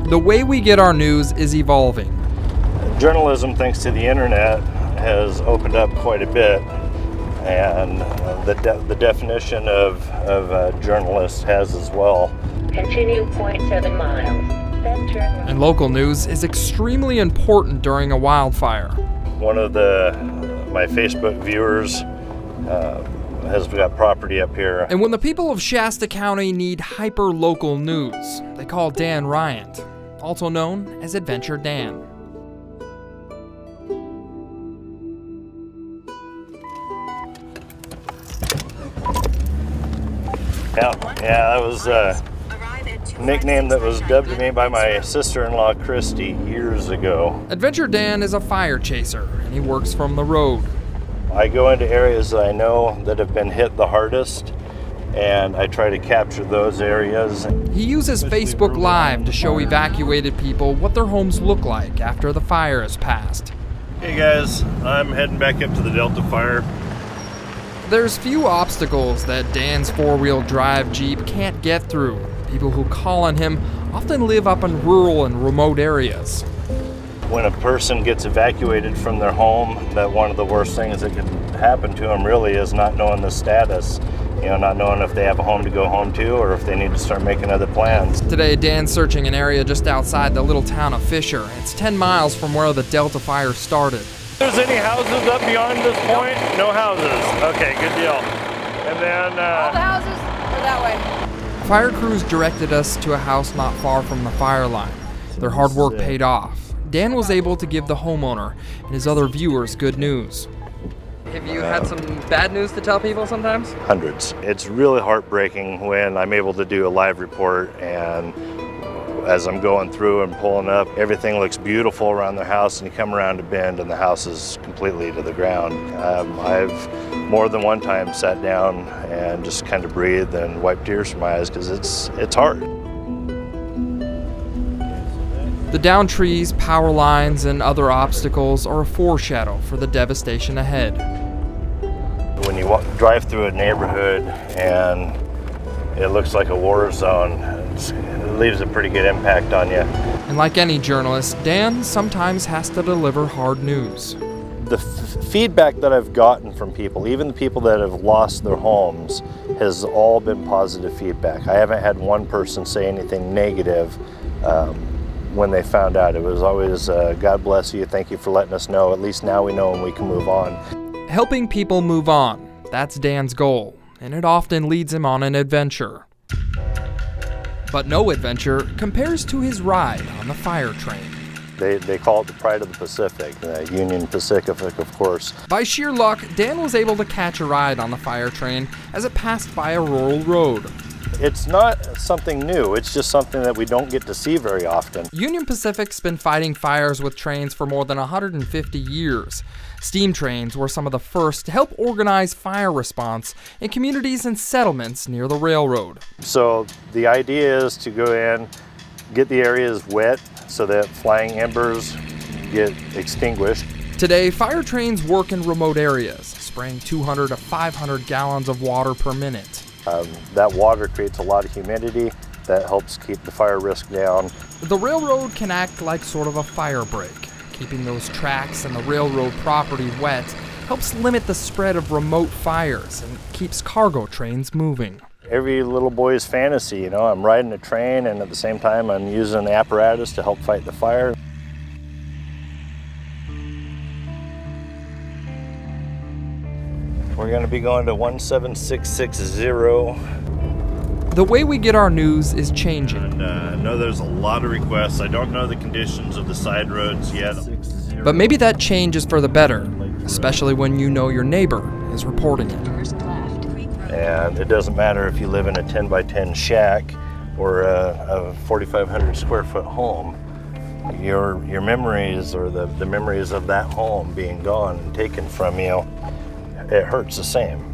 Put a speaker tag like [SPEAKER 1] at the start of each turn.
[SPEAKER 1] The way we get our news is evolving.
[SPEAKER 2] Journalism, thanks to the internet, has opened up quite a bit, and the definition of journalist has as well.
[SPEAKER 3] Continue 0.7 miles. Then turn right.
[SPEAKER 1] And local news is extremely important during a wildfire.
[SPEAKER 2] One of my Facebook viewers has got property up here.
[SPEAKER 1] And when the people of Shasta County need hyper-local news, they call Dan Ryant, also known as Adventure Dan.
[SPEAKER 2] Yeah, that was a nickname that was dubbed to me by my sister-in-law, Christy, years ago.
[SPEAKER 1] Adventure Dan is a fire chaser, and he works from the road.
[SPEAKER 2] I go into areas that I know that have been hit the hardest, and I try to capture those areas.
[SPEAKER 1] He uses Facebook Live to show evacuated people what their homes look like after the fire has passed.
[SPEAKER 2] Hey guys, I'm heading back up to the Delta Fire.
[SPEAKER 1] There's few obstacles that Dan's four-wheel drive Jeep can't get through. People who call on him often live up in rural and remote areas.
[SPEAKER 2] When a person gets evacuated from their home, that one of the worst things that can happen to them really is not knowing the status. You know, not knowing if they have a home to go home to or if they need to start making other plans.
[SPEAKER 1] Today, Dan's searching an area just outside the little town of Fisher. It's 10 miles from where the Delta Fire started.
[SPEAKER 2] There's any houses up beyond this point? No houses. Okay, good deal. And then
[SPEAKER 4] all the houses are that way.
[SPEAKER 1] Fire crews directed us to a house not far from the fire line. Their hard work paid off. Dan was able to give the homeowner and his other viewers good news. Have you had some bad news to tell people sometimes?
[SPEAKER 2] Hundreds. It's really heartbreaking when I'm able to do a live report, and as I'm going through and pulling up, everything looks beautiful around the house, and you come around a bend and the house is completely to the ground. I've more than one time sat down and just kind of breathed and wiped tears from my eyes because it's hard.
[SPEAKER 1] The downed trees, power lines, and other obstacles are a foreshadow for the devastation ahead.
[SPEAKER 2] When you drive through a neighborhood and it looks like a war zone, it leaves a pretty good impact on you.
[SPEAKER 1] And like any journalist, Dan sometimes has to deliver hard news.
[SPEAKER 2] The feedback that I've gotten from people, even the people that have lost their homes, has all been positive feedback. I haven't had one person say anything negative when they found out. It was always, God bless you, thank you for letting us know. At least now we know and we can move on.
[SPEAKER 1] Helping people move on, that's Dan's goal, and it often leads him on an adventure. But no adventure compares to his ride on the fire train.
[SPEAKER 2] They call it the Pride of the Pacific, Union Pacific, of course.
[SPEAKER 1] By sheer luck, Dan was able to catch a ride on the fire train as it passed by a rural road.
[SPEAKER 2] It's not something new, it's just something that we don't get to see very often.
[SPEAKER 1] Union Pacific's been fighting fires with trains for more than 150 years. Steam trains were some of the first to help organize fire response in communities and settlements near the railroad.
[SPEAKER 2] So the idea is to go in, get the areas wet so that flying embers get extinguished.
[SPEAKER 1] Today, fire trains work in remote areas, spraying 200 to 500 gallons of water per minute.
[SPEAKER 2] That water creates a lot of humidity that helps keep the fire risk down.
[SPEAKER 1] The railroad can act like sort of a fire break. Keeping those tracks and the railroad property wet helps limit the spread of remote fires and keeps cargo trains moving.
[SPEAKER 2] Every little boy's fantasy, you know, I'm riding a train and at the same time I'm using the apparatus to help fight the fire. We're going to be going to 17660.
[SPEAKER 1] The way we get our news is changing.
[SPEAKER 2] And I know there's a lot of requests. I don't know the conditions of the side roads yet.
[SPEAKER 1] But maybe that change is for the better, especially when you know your neighbor is reporting it.
[SPEAKER 2] And it doesn't matter if you live in a 10 by 10 shack or a 4,500 square foot home. Your memories, or the memories of that home being gone and taken from you, it hurts the same.